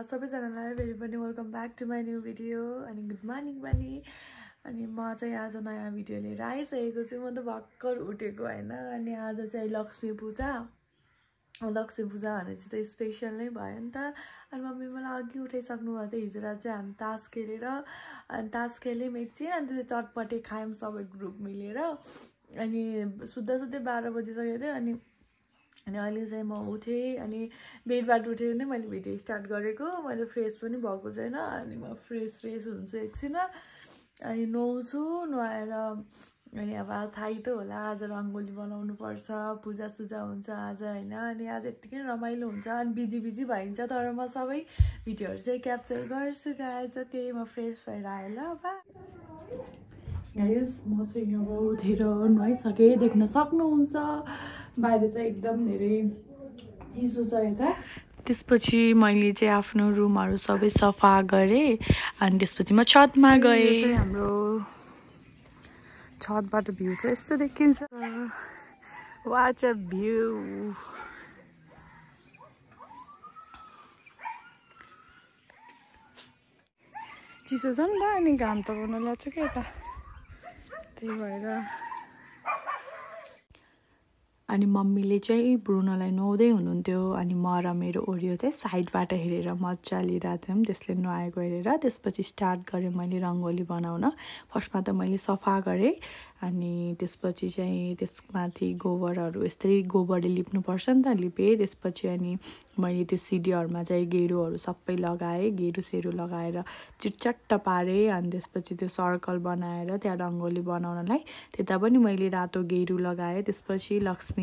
सबैजनालाई फेरि पनि welcome back to my new video अनि गुड मर्निङ पनि। अनि म चाहिँ आज नयाँ भिडियो लिएर आइसकेको छु। म त भर्खर उठेको होइन। अनि आज चाहिँ लक्ष्मी पूजा भने चाहिँ त स्पेसल नै भयो नि त। अनि मम्मी मलाई अघि उठाइसक्नु भयो। त हिजो रात चाहिँ हामी तास खेलेर अनि तास खेल्यौँ एकछिन, अनि त्यो चटपटे खायौँ सबै ग्रुप मिलेर। अनि सुत्दा 12 बजिसकेको थियो। अनि अहिले चाहिँ म उठेँ, अनि बेडबाट उठेर नै मैले भिडियो स्टार्ट गरेको। मैले फ्रेस पनि भएको छैन। अनि म फ्रेस हुन्छु एकछिनमा, अनि नुहाउँछु। नुहाएर अनि अब थाहै त होला आज रङ्गोली बनाउनु पर्छ, पूजा हुन्छ आज होइन। अनि आज यत्तिकै रमाइलो हुन्छ, अनि बिजी भइन्छ। तर म सबै भिडियोहरू चाहिँ क्याप्चर गर्छु गाइज। ओके, म फ्रेस भएर आएँ ल। गाइज म चाहिँ अब उठेर नुहाइसकेँ, देख्न सक्नुहुन्छ बाहिर चाहिँ एकदम धेरै चिसो छ यता। त्यसपछि मैले चाहिँ आफ्नो रुमहरू सबै सफा गरेँ। अनि त्यसपछि म छतमा गएँ। चाहिँ हाम्रो छतबाट भ्यू चाहिँ यस्तो देखिन्छ। Watch a view. चिसो छ नि त, अनि घाम त गर्नु लाग्छ क्या यता, त्यही भएर। अनि मम्मीले चाहिँ ब्रुनोलाई नुहाउँदै हुनुहुन्थ्यो। अनि म र मेरो ओरियो चाहिँ साइडबाट हेरेर मजा लिइरहेको थियौँ त्यसले नुहाएको हेरेर। त्यसपछि स्टार्ट गरेँ मैले रङ्गोली बनाउन। फर्स्टमा त मैले सफा गरेँ, अनि त्यसपछि चाहिँ त्यसमाथि गोबरहरू यस्तै गोबरले लिप्नुपर्छ नि त, लिपेँ। त्यसपछि अनि मैले त्यो सिडीहरूमा चाहिँ गेरुहरू सबै लगाएँ, गेरुसेरु लगाएर चिटचट्ट पारेँ। अनि त्यसपछि त्यो सर्कल बनाएर त्यहाँ रङ्गोली बनाउनलाई त्यता पनि मैले रातो गेरु लगाएँ। त्यसपछि लक्ष्मी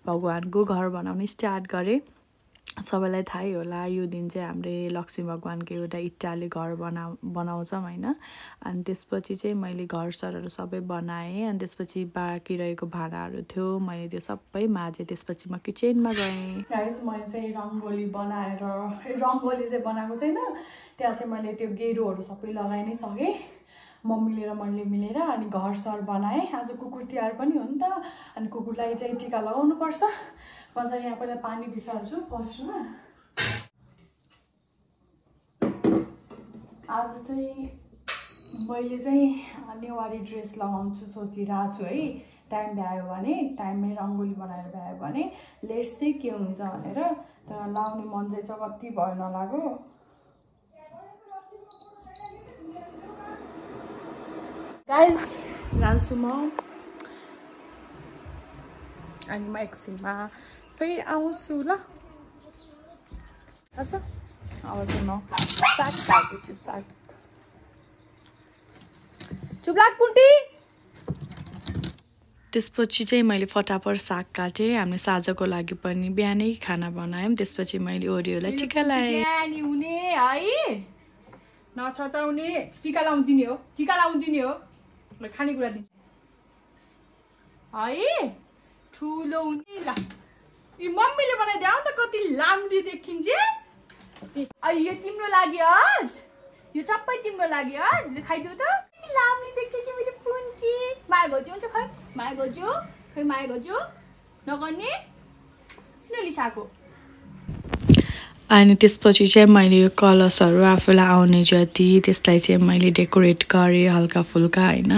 भगवानको घर बनाउने स्टार्ट गरेँ। सबैलाई थाहै होला यो दिन चाहिँ हामीले लक्ष्मी भगवानको एउटा इट्टाले घर बनाउँछौँ होइन। अनि त्यसपछि चाहिँ मैले घरसरहरू सबै बनाएँ। अनि त्यसपछि बाँकी रहेको भाँडाहरू थियो, मैले त्यो सबै माझेँ। त्यसपछि म किचनमा गएँ। गाइस मैले चाहिँ रङ्गोली चाहिँ बनाएको छैन, त्यहाँ चाहिँ मैले त्यो गेरुहरू सबै लगाइ नै सकेँ, मम्मीले र मैले मिलेर। अनि घरसर बनाएँ। आज कुकुर तिहार पनि हो नि त, अनि कुकुरलाई चाहिँ टिका लगाउनु पर्छ। म चाहिँ यहाँ पहिला पानी पिसाल्छु फर्स्टमा। आज चाहिँ मैले चाहिँ नेवारी ड्रेस लगाउँछु सोचिरहेको छु है। टाइम भ्यायो भने, टाइममै रङ्गोली बनाएर भ्यायो भने लेट्स चाहिँ के हुन्छ भनेर। तर लाउने मन चाहिँ कति भयो नलागो। गाइज जान्छु म, अनि म एकछिनमा फेरि आउँछु ल। अच्छा अब चाहिँ म साग काट्दैछु। साग चुप्लाक कुन्टी। त्यसपछि चाहिँ मैले फटाफट साग काटेँ। हामीले साँझको लागि पनि बिहानै खाना बनायौँ। त्यसपछि मैले ओरियोलाई टिका लगाएँ। हुने है नछताउने, टिका लाउनु दिने हो, टिका लाउनु दिने हो, खानेकुरा दिन्छु है ठुलो हुने। ल यो मम्मीले बनाइदियो नि त, कति लाम्री देखिन्छ। यो तिम्रो लागि आज, यो सबै तिम्रो लागि आज, खाइदिउ त। लाम्री देख्यो कि मैले पुन्ची। माया गर्छु हुन्छ, खै माया गर्छु, खै माया गर्छु नगर्ने, किन रिसाएको। अनि त्यसपछि चाहिँ मैले यो कलर्सहरू आफूलाई आउने जति त्यसलाई चाहिँ मैले डेकोरेट गरेँ हल्का फुल्का होइन।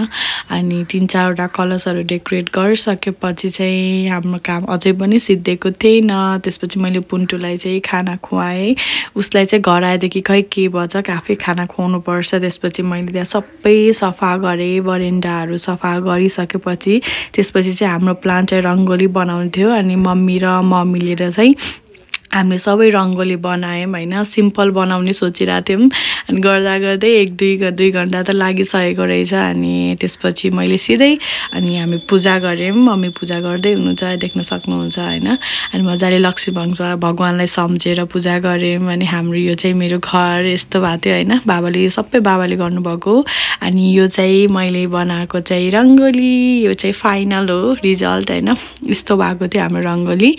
अनि 3-4वटा कलर्सहरू डेकोरेट गरिसकेपछि चाहिँ हाम्रो काम अझै पनि सिद्धिएको थिएन। त्यसपछि मैले पुन्टुलाई चाहिँ खाना खुवाएँ। उसलाई चाहिँ घर आएदेखि खै के भन्छ, आफै खाना खुवाउनु पर्छ। त्यसपछि मैले त्यहाँ सबै सफा गरेँ, बरेन्डाहरू सफा गरिसकेपछि त्यसपछि चाहिँ हाम्रो प्लान चाहिँ रङ्गोली बनाउनु थियो। अनि मम्मी र म मिलेर चाहिँ हामीले सबै रङ्गोली बनायौँ होइन। सिम्पल बनाउने सोचिरहेको थियौँ। अनि गर्दा गर्दै 1-2 घन्टा त लागिसकेको रहेछ। अनि त्यसपछि मैले सिधै अनि हामी पूजा गऱ्यौँ। मम्मी पूजा गर्दै हुनुहुन्छ, देख्न सक्नुहुन्छ होइन। अनि मजाले लक्ष्मी भगवानलाई सम्झेर पूजा गऱ्यौँ। अनि हाम्रो यो चाहिँ मेरो घर यस्तो भएको थियो होइन। बाबाले सबै बाबाले गर्नुभएको। अनि यो चाहिँ मैले बनाएको चाहिँ रङ्गोली, यो चाहिँ फाइनल हो रिजल्ट होइन। यस्तो भएको थियो हाम्रो रङ्गोली,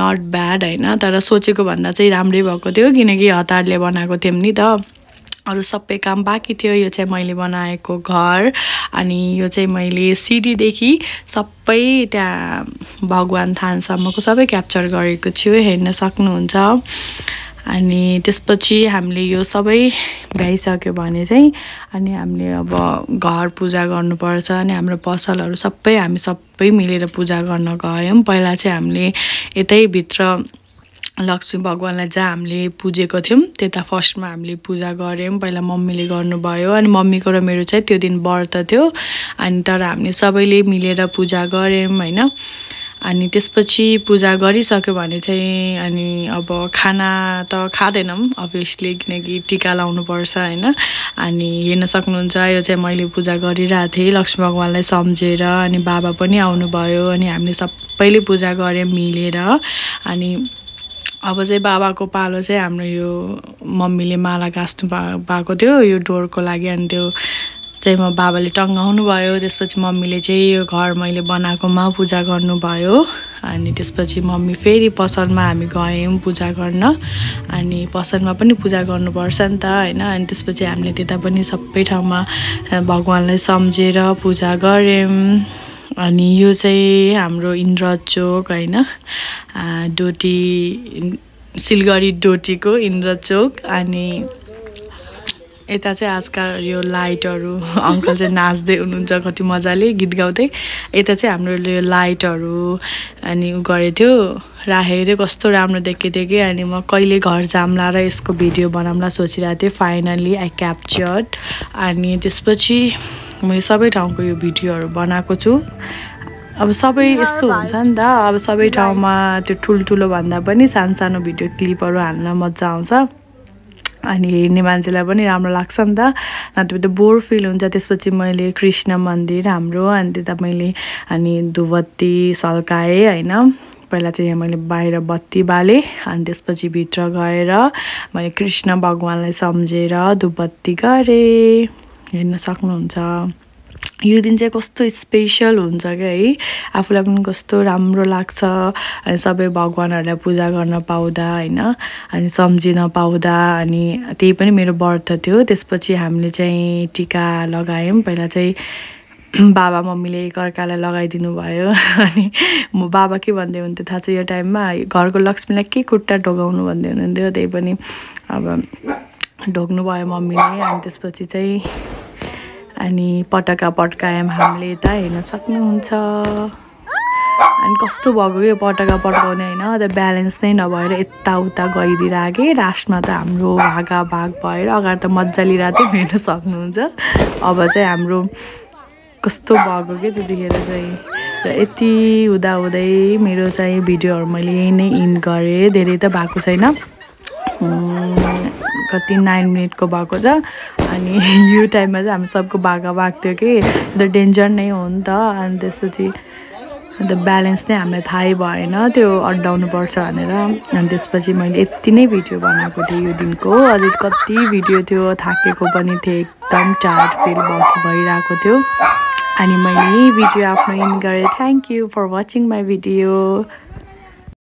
नट ब्याड होइन। तर सोचेको भन्दा चाहिँ राम्रै भएको थियो, किनकि हतारले बनाएको थियौँ नि त। अरू सबै काम बाँकी थियो। यो चाहिँ मैले बनाएको घर। अनि यो चाहिँ मैले सिडीदेखि सबै त्यहाँ भगवान थानसम्मको सबै क्याप्चर गरेको छु, हेर्न सक्नुहुन्छ। अनि त्यसपछि हामीले यो सबै भ्याइसक्यो भने चाहिँ अनि हामीले अब घर पूजा गर्नुपर्छ अनि हाम्रो पसलहरू हामी सबै मिलेर पूजा गर्न गयौँ। पहिला चाहिँ हामीले यतैभित्र लक्ष्मी भगवानलाई जहाँ हामीले पुजेको थियौँ त्यता फर्स्टमा हामीले पूजा गऱ्यौँ। पहिला मम्मीले गर्नुभयो अनि मम्मीको र मेरो चाहिँ त्यो दिन व्रत थियो अनि तर हामीले सबैले मिलेर पूजा गऱ्यौँ होइन। अनि त्यसपछि पूजा गरिसक्यो भने चाहिँ अनि अब खाना त खाँदैनौँ अभियसली किनकि टिका लाउनुपर्छ होइन। अनि हेर्न सक्नुहुन्छ यो चाहिँ मैले पूजा गरिरहेको थिएँ लक्ष्मी भगवानलाई सम्झेर अनि बाबा पनि आउनुभयो अनि हामीले सबैले पूजा गऱ्यौँ मिलेर। अनि अब चाहिँ बाबाको पालो चाहिँ हाम्रो यो मम्मीले माला गाँस्नु भएको थियो यो डोरको लागि अनि त्यो चाहिँ म बाबाले टङ्गाउनु भयो। त्यसपछि मम्मीले चाहिँ यो घर मैले बनाएकोमा पूजा गर्नुभयो अनि त्यसपछि मम्मी फेरि पसलमा हामी गयौँ पूजा गर्न अनि पसलमा पनि पूजा गर्नुपर्छ नि त होइन। अनि त्यसपछि हामीले त्यता पनि सबै ठाउँमा भगवानलाई सम्झेर पूजा गऱ्यौँ। अनि यो चाहिँ हाम्रो इन्द्रचोक होइन डोटी सिलगढी डोटीको इन्द्रचोक। अनि यता चाहिँ आजकल यो लाइटहरू अङ्कल चाहिँ नाच्दै हुनुहुन्छ कति मजाले गीत गाउँदै। यता चाहिँ हाम्रो यो लाइटहरू अनि उ गरेको थियो राखेको थियो कस्तो राम्रो देखेको थियो कि अनि म कहिले घर जाम्ला र यसको भिडियो बनाउँला सोचिरहेको थिएँ। फाइनली आई क्याप्चर्ड अनि त्यसपछि मैले सबै ठाउँको यो भिडियोहरू बनाएको छु। अब सबै यस्तो हुन्छ नि त अब सबै ठाउँमा त्यो ठुल्ठुलो भन्दा पनि सानो भिडियो क्लिपहरू हाल्न मजा आउँछ अनि हेर्ने मान्छेलाई पनि राम्रो लाग्छ नि त नत्र त बोर फिल हुन्छ। त्यसपछि मैले कृष्ण मन्दिर हाम्रो अनि त्यता मैले अनि धुपबत्ती सल्काएँ होइन। पहिला चाहिँ यहाँ मैले बाहिर बत्ती बालेँ अनि त्यसपछि भित्र गएर मैले कृष्ण भगवानलाई सम्झेर धुपबत्ती गरेँ हेर्न सक्नुहुन्छ। यो दिन चाहिँ कस्तो स्पेसल हुन्छ क्या है आफूलाई पनि कस्तो राम्रो लाग्छ अनि सबै भगवानहरूलाई पूजा गर्न पाउँदा होइन अनि सम्झिन पाउँदा अनि त्यही पनि मेरो व्रत थियो। त्यसपछि हामीले चाहिँ टिका लगायौँ। पहिला चाहिँ बाबा मम्मीले एकअर्कालाई लगाइदिनु भयो अनि म बाबा के भन्दै हुन्थ्यो थाहा छ यो टाइममा घरको लक्ष्मीलाई के खुट्टा ढोगाउनु भन्दै हुनुहुन्थ्यो त्यही पनि अब ढोग्नु भयो मम्मीले। अनि त्यसपछि चाहिँ अनि पटका पड्कायौँ हामीले यता हेर्न सक्नुहुन्छ। अनि कस्तो भएको यो पटका पड्काउने होइन त्यो ब्यालेन्स नै नभएर यताउता गइदिरहेको लास्टमा त हाम्रो भागा भाग भएर अगाडि त मजा लिइरहेको थियो हेर्न सक्नुहुन्छ। अब चाहिँ हाम्रो कस्तो भएको के त्यतिखेर चाहिँ र यति हुँदाहुँदै मेरो चाहिँ भिडियोहरू मैले यही नै इन्ड गरेँ। धेरै त भएको छैन कति 9 मिनटको भएको छ अनि यो टाइममा चाहिँ हाम्रो सबको भागा भाग थियो कि द डेन्जर नै हो नि त। अनि त्यसपछि अन्त ब्यालेन्स नै हामीलाई थाहै भएन त्यो अड्डाउनु पर्छ भनेर। अनि त्यसपछि मैले यति नै भिडियो बनाएको थिएँ यो दिनको अझै कति भिडियो थियो थाकेको पनि थिएँ एकदम टायर्ड फिल भइरहेको थियो अनि मैले यही भिडियो आफ्नो इन्ड गरेँ। Thank you for watching my video.